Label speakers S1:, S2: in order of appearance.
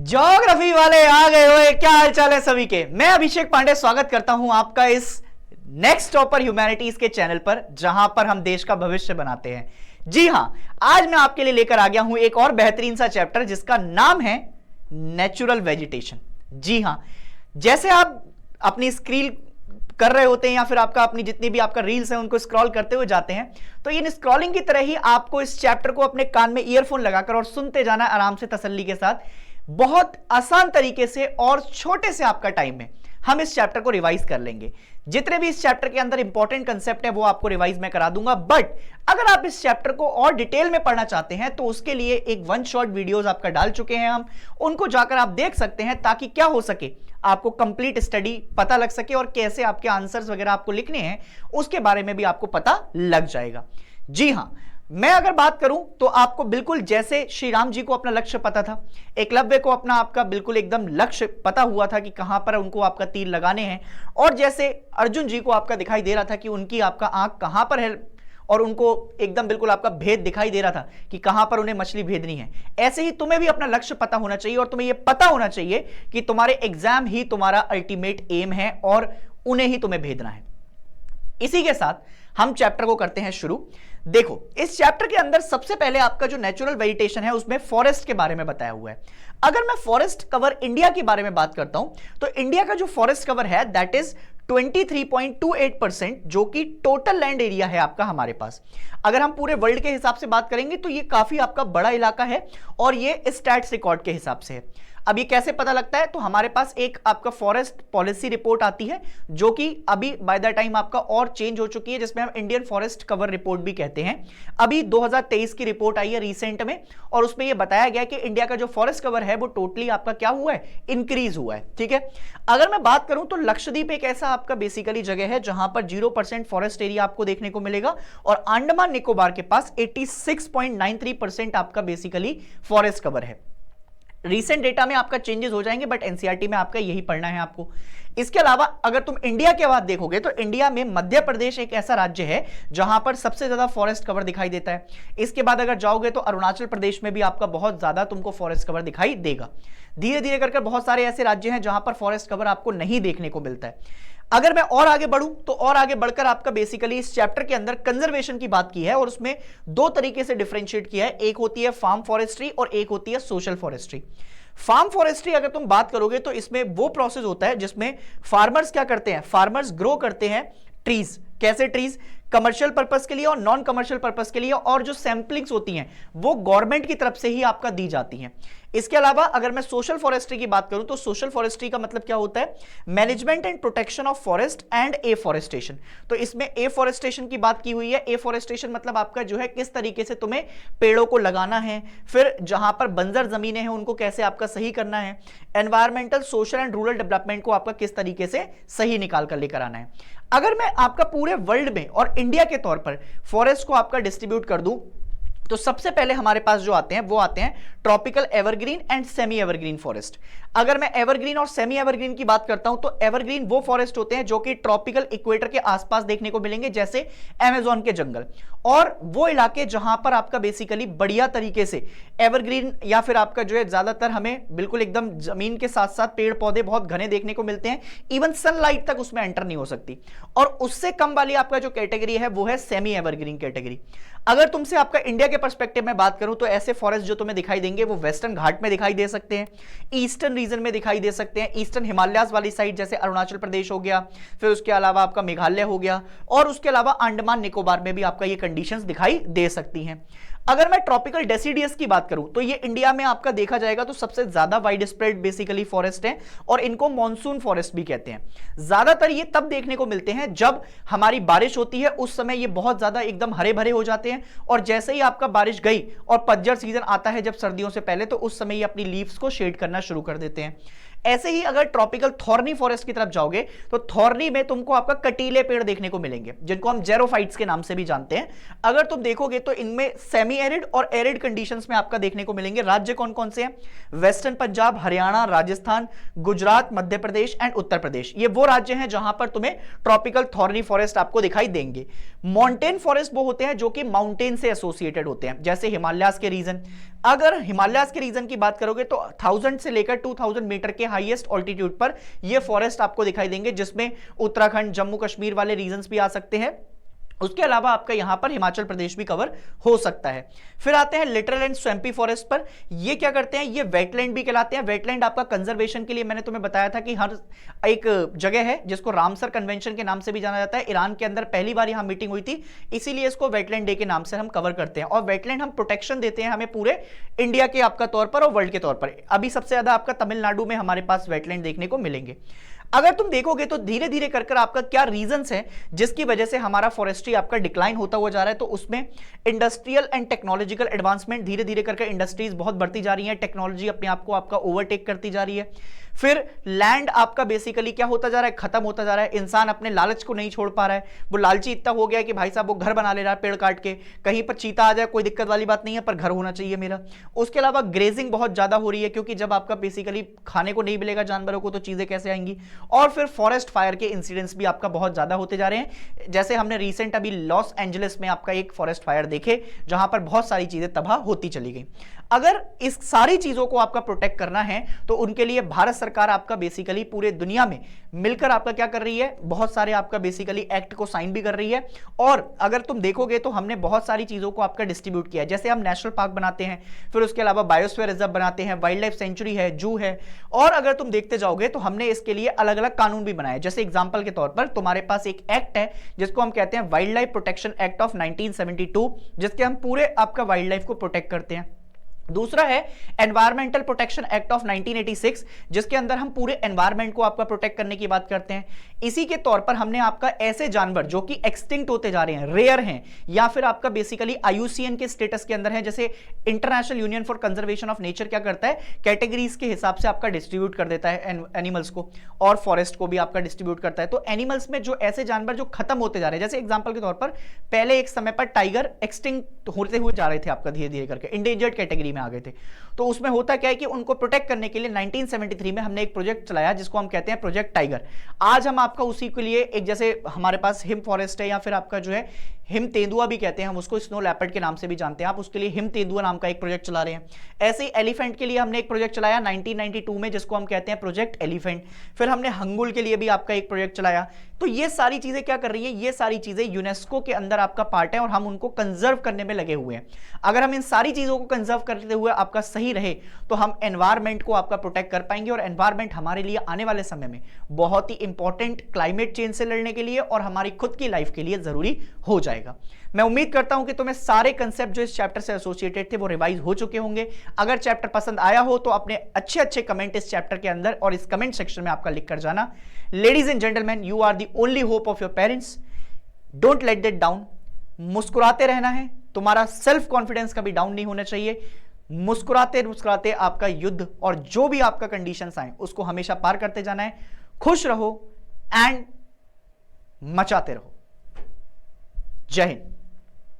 S1: Geography वाले आ गए हो, क्या हाल चाल है सभी के। मैं अभिषेक पांडे स्वागत करता हूं आपका इस नेक्स्ट टॉपर ह्यूमैनिटीज के चैनल पर, जहां पर हम देश का भविष्य बनाते हैं। जी हां, आज मैं आपके लिए लेकर आ गया हूं एक और बेहतरीन सा चैप्टर जिसका नाम है नेचुरल वेजिटेशन। जी हां, जैसे आप अपनी स्क्रीन कर रहे होते हैं या फिर आपका अपनी जितनी भी आपका रील्स है उनको स्क्रॉल करते हुए जाते हैं, तो इन स्क्रॉलिंग की तरह ही आपको इस चैप्टर को अपने कान में ईयरफोन लगाकर और सुनते जाना आराम से, तसल्ली के साथ, बहुत आसान तरीके से और छोटे से आपका टाइम में हम इस चैप्टर को रिवाइज कर लेंगे। जितने भी इस चैप्टर के अंदर इंपॉर्टेंट कंसेप्ट है वो आपको रिवाइज में करा दूंगा। बट अगर आप इस चैप्टर को और डिटेल में पढ़ना चाहते हैं तो उसके लिए एक वन शॉट वीडियोस आपका डाल चुके हैं हम, उनको जाकर आप देख सकते हैं, ताकि क्या हो सके आपको कंप्लीट स्टडी पता लग सके और कैसे आपके आंसर्स वगैरह आपको लिखने हैं उसके बारे में भी आपको पता लग जाएगा। जी हां, मैं अगर बात करूं तो आपको बिल्कुल जैसे श्री राम जी को अपना लक्ष्य पता था, एकलव्य को अपना आपका बिल्कुल एकदम लक्ष्य पता हुआ था कि कहां पर उनको आपका तीर लगाने हैं, और जैसे अर्जुन जी को आपका दिखाई दे रहा था कि उनकी आपका आंख कहां पर है और उनको एकदम बिल्कुल आपका भेद दिखाई दे रहा था कि कहां पर उन्हें मछली भेदनी है, ऐसे ही तुम्हें भी अपना लक्ष्य पता होना चाहिए और तुम्हें यह पता होना चाहिए कि तुम्हारे एग्जाम ही तुम्हारा अल्टीमेट एम है और उन्हें ही तुम्हें भेदना है। इसी के साथ हम चैप्टर को करते हैं शुरू। देखो, इस चैप्टर के अंदर सबसे पहले आपका जो नेचुरल वेजिटेशन है उसमें फॉरेस्ट के बारे में बताया हुआ है। अगर मैं फॉरेस्ट कवर इंडिया के बारे में बात करता हूं तो इंडिया का जो फॉरेस्ट कवर है दैट इज 23.28%, जो कि टोटल लैंड एरिया है आपका हमारे पास। अगर हम पूरे वर्ल्ड के हिसाब से बात करेंगे तो ये काफी आपका बड़ा इलाका है और ये स्टैट्स रिकॉर्ड के हिसाब से है। अब ये कैसे पता लगता है, तो हमारे पास एक आपका फॉरेस्ट पॉलिसी रिपोर्ट आती है जो कि अभी बाय द टाइम आपका और चेंज हो चुकी है, जिसमें हम इंडियन फॉरेस्ट कवर रिपोर्ट भी कहते हैं। अभी 2023 की रिपोर्ट आई है रिसेंट में, और उसमें ये बताया गया कि इंडिया का जो फॉरेस्ट कवर है वो टोटली आपका क्या हुआ है, इंक्रीज हुआ है। ठीक है, अगर मैं बात करूं तो लक्षद्वीप एक ऐसा आपका बेसिकली जगह है जहां पर 0% फॉरेस्ट एरिया आपको देखने को मिलेगा, और अंडमान निकोबार के पास 86.93% आपका बेसिकली फॉरेस्ट कवर है। रीसेंट डेटा में आपका चेंजेस हो जाएंगे, बट एनसीईआरटी में आपका यही पढ़ना है आपको। इसके अलावा अगर तुम इंडिया के बाद देखोगे तो इंडिया में मध्य प्रदेश एक ऐसा राज्य है जहां पर सबसे ज्यादा फॉरेस्ट कवर दिखाई देता है। इसके बाद अगर जाओगे तो अरुणाचल प्रदेश में भी आपका बहुत ज्यादा तुमको फॉरेस्ट कवर दिखाई देगा। धीरे धीरे करके बहुत सारे ऐसे राज्य हैं जहां पर फॉरेस्ट कवर आपको नहीं देखने को मिलता है। अगर मैं और आगे बढ़ूं तो और आगे बढ़कर आपका बेसिकली इस चैप्टर के अंदर कंजर्वेशन की बात की है, और उसमें दो तरीके से डिफरेंशिएट किया है। एक होती है फार्म फॉरेस्ट्री और एक होती है सोशल फॉरेस्ट्री। फार्म फॉरेस्ट्री अगर तुम बात करोगे तो इसमें वो प्रोसेस होता है जिसमें फार्मर्स क्या करते हैं, फार्मर्स ग्रो करते हैं ट्रीज। कैसे ट्रीज? कमर्शियल पर्पस के लिए और नॉन कमर्शियल पर्पस के लिए, और जो सैंपलिंग्स होती हैं वो गवर्नमेंट की तरफ से ही आपका दी जाती हैं। इसके अलावा अगर मैं सोशल फॉरेस्ट्री की बात करूं तो सोशल फॉरेस्ट्री का मतलब क्या होता है, management and protection of forest and afforestation. तो इसमें एफॉरेस्टेशन की बात की हुई है। एफॉरेस्टेशन मतलब आपका जो है किस तरीके से तुम्हें पेड़ों को लगाना है, फिर जहां पर बंजर जमीनें हैं उनको कैसे आपका सही करना है, environmental, social and rural development को आपका किस तरीके से सही निकाल कर लेकर आना है। अगर मैं आपका पूरे वर्ल्ड में और इंडिया के तौर पर फॉरेस्ट को आपका डिस्ट्रीब्यूट कर दूं तो सबसे पहले हमारे पास जो आते हैं वो आते हैं tropical evergreen and semi evergreen forest. अगर मैं एवरग्रीन और सेमी एवरग्रीन की बात करता हूं तो एवरग्रीन वो फॉरेस्ट होते हैं जो कि ट्रॉपिकल इक्वेटर के आसपास देखने को मिलेंगे, जैसे अमेज़न के जंगल, और वो इलाके जहां पर आपका बेसिकली बढ़िया तरीके से एवरग्रीन या फिर आपका जो है ज्यादातर हमें बिल्कुल एकदम जमीन के साथ साथ पेड़ पौधे बहुत घने देखने को मिलते हैं, इवन सनलाइट तक उसमें एंटर नहीं हो सकती। और उससे कम वाली आपका जो कैटेगरी है वो है सेमी एवरग्रीन कैटेगरी। अगर तुमसे आपका इंडिया के पर्सपेक्टिव में बात करूं तो ऐसे फॉरेस्ट जो तुम्हें दिखाई देंगे वो वेस्टर्न घाट में दिखाई दे सकते हैं, ईस्टर्न रीजन में दिखाई दे सकते हैं, ईस्टर्न हिमालयाज वाली साइड जैसे अरुणाचल प्रदेश हो गया, फिर उसके अलावा आपका मेघालय हो गया, और उसके अलावा अंडमान निकोबार में भी आपका ये कंडीशंस दिखाई दे सकती हैं। अगर मैं ट्रॉपिकल डेसिडियस की बात करूं तो ये इंडिया में आपका देखा जाएगा तो सबसे ज्यादा वाइड स्प्रेड बेसिकली फॉरेस्ट है, और इनको मॉनसून फॉरेस्ट भी कहते हैं। ज्यादातर ये तब देखने को मिलते हैं जब हमारी बारिश होती है, उस समय ये बहुत ज्यादा एकदम हरे भरे हो जाते हैं, और जैसे ही आपका बारिश गई और पतझड़ सीजन आता है जब सर्दियों से पहले, तो उस समय ये अपनी लीव्स को शेड करना शुरू कर देते हैं। ऐसे ही अगर ट्रॉपिकल थॉर्नी फॉरेस्ट की तरफ जाओगे तो थॉर्नी में तुमको आपका कटीले पेड़ देखने को मिलेंगे जिनको हम जेरोफाइट्स के नाम से भी जानते हैं। अगर तुम देखोगे तो इनमें सेमी एरिड और एरिड कंडीशंस में आपका देखने को मिलेंगे। राज्य कौन कौन से हैं? Western Punjab, Haryana, Rajasthan, Gujarat, Madhya Pradesh and Uttar Pradesh. ये वो राज्य हैं जहां पर तुम्हें ट्रॉपिकल थॉर्नी फॉरेस्ट आपको दिखाई देंगे। माउंटेन फॉरेस्ट वो होते हैं जो कि माउंटेन से एसोसिएटेड होते हैं, जैसे हिमालयाज के रीजन। अगर हिमालयाज के रीजन की बात करोगे तो 1000 से लेकर 2000 मीटर के हाईएस्ट ऑल्टीट्यूड पर ये फॉरेस्ट आपको दिखाई देंगे, जिसमें उत्तराखंड, जम्मू कश्मीर वाले रीजन्स भी आ सकते हैं। उसके अलावा आपका यहां पर हिमाचल प्रदेश भी कवर हो सकता है। फिर आते हैं लिटरल एंड स्वैम्पी फॉरेस्ट पर। ये क्या करते हैं, ये वेटलैंड भी कहलाते हैं। वेटलैंड आपका कंजर्वेशन के लिए मैंने तुम्हें बताया था कि हर एक जगह है जिसको रामसर कन्वेंशन के नाम से भी जाना जाता है। ईरान के अंदर पहली बार यहां मीटिंग हुई थी, इसीलिए इसको वेटलैंड डे के नाम से हम कवर करते हैं। और वेटलैंड हम प्रोटेक्शन देते हैं हमें पूरे इंडिया के आपका तौर पर और वर्ल्ड के तौर पर। अभी सबसे ज्यादा आपका तमिलनाडु में हमारे पास वेटलैंड देखने को मिलेंगे। अगर तुम देखोगे तो धीरे धीरे कर आपका क्या रीजंस है जिसकी वजह से हमारा फॉरेस्ट्री आपका डिक्लाइन होता हुआ जा रहा है, तो उसमें इंडस्ट्रियल एंड टेक्नोलॉजिकल एडवांसमेंट, धीरे धीरे करके इंडस्ट्रीज बहुत बढ़ती जा रही है, टेक्नोलॉजी अपने आप को आपका ओवरटेक करती जा रही है। फिर लैंड आपका बेसिकली क्या होता जा रहा है, खत्म होता जा रहा है। इंसान अपने लालच को नहीं छोड़ पा रहा है, वो लालची इतना हो गया है कि भाई साहब वो घर बना ले रहा है पेड़ काट के, कहीं पर चीता आ जाए कोई दिक्कत वाली बात नहीं है, पर घर होना चाहिए मेरा। उसके अलावा ग्रेजिंग बहुत ज्यादा हो रही है, क्योंकि जब आपका बेसिकली खाने को नहीं मिलेगा जानवरों को तो चीजें कैसे आएंगी। और फिर फॉरेस्ट फायर के इंसिडेंट्स भी आपका बहुत ज्यादा होते जा रहे हैं, जैसे हमने रिसेंट अभी लॉस एंजलिस में आपका एक फॉरेस्ट फायर देखे जहां पर बहुत सारी चीजें तबाह होती चली गई। अगर इस सारी चीजों को आपका प्रोटेक्ट करना है तो उनके लिए भारत सरकार आपका बेसिकली पूरे दुनिया में मिलकर आपका क्या कर रही है, बहुत सारे आपका बेसिकली एक्ट को साइन भी कर रही है। और अगर तुम देखोगे तो हमने बहुत सारी चीजों को आपका डिस्ट्रीब्यूट किया है, जैसे हम नेशनल पार्क बनाते हैं, फिर उसके अलावा बायोस्फीयर रिजर्व बनाते हैं, वाइल्ड लाइफ सेंचुरी है, जू है। और अगर तुम देखते जाओगे तो हमने इसके लिए अलग अलग कानून भी बनाए। जैसे एग्जांपल के तौर पर तुम्हारे पास एक एक्ट है जिसको हम कहते हैं wild life protection act of 1972, जिसके हम पूरे आपका वाइल्ड लाइफ को प्रोटेक्ट करते हैं। दूसरा है एनवायरमेंटल प्रोटेक्शन एक्ट ऑफ 1986, जिसके अंदर हम पूरे एनवायरमेंट को आपका प्रोटेक्ट करने की बात करते हैं। इसी के तौर पर हमने आपका ऐसे जानवर जो कि एक्सटिंक्ट होते जा रहे हैं, रेयर हैं, या फिर आपका बेसिकली आईयूसीएन के स्टेटस के अंदर है, जैसे international union for conservation of nature क्या करता है, कैटेगरीज के हिसाब से आपका डिस्ट्रीब्यूट कर देता है एनिमल्स को, और फॉरेस्ट को भी आपका डिस्ट्रीब्यूट करता है। तो एनिमल्स में जो ऐसे जानवर जो खत्म होते जा रहे हैं, जैसे एग्जाम्पल के तौर पर पहले एक समय पर टाइगर एक्सटिंक्ट होते हुए जा रहे थे आपका धीरे धीरे करके, इंडेंजर्ड कैटेगरी में आ गए थे। तो उसमें होता क्या है कि उनको प्रोटेक्ट करने के लिए 1973 में हमने एक प्रोजेक्ट चलाया जिसको हम कहते हैं प्रोजेक्ट टाइगर। आज हम आपका उसी के लिए एक, जैसे हमारे पास हिम फॉरेस्ट है, या फिर आपका जो है हिम तेंदुआ भी कहते हैं, हम उसको स्नो लेपर्ड के नाम से भी जानते हैं, आप उसके लिए हिम तेंदुआ नाम का एक प्रोजेक्ट चला रहे हैं। ऐसे ही एलिफेंट के लिए हमने एक प्रोजेक्ट चलाया 1992 में, जिसको हम कहते हैं प्रोजेक्ट एलिफेंट। फिर हमने हंगुल के लिए भी आपका एक प्रोजेक्ट चलाया। तो ये सारी चीजें क्या कर रही है, ये सारी चीजें यूनेस्को के अंदर आपका पार्ट है और हम उनको कंजर्व करने में लगे हुए हैं। अगर हम इन सारी चीजों को कंजर्व करते हुए आपका सही रहे तो हम एनवायरमेंट को आपका प्रोटेक्ट कर पाएंगे, और एनवायरमेंट हमारे लिए आने वाले समय में बहुत ही इंपॉर्टेंट क्लाइमेट चेंज से लड़ने के लिए और हमारी खुद की लाइफ के लिए जरूरी हो जाएगा। मैं उम्मीद करता हूं कि तुम्हें सारे कंसेप्ट जो इस चैप्टर से एसोसिएटेड थे वो रिवाइज हो चुके होंगे। अगर चैप्टर पसंद आया हो तो अपने अच्छे अच्छे कमेंट इस चैप्टर के अंदर और इस कमेंट सेक्शन में आपका लिख कर जाना। Ladies and gentleman, you are the only hope of your parents, don't let that down. मुस्कुराते रहना है, तुम्हारा सेल्फ कॉन्फिडेंस कभी डाउन नहीं होना चाहिए। मुस्कुराते मुस्कुराते आपका युद्ध और जो भी आपका कंडीशंस आए उसको हमेशा पार करते जाना है। खुश रहो एंड मचाते रहो। जय हिंद।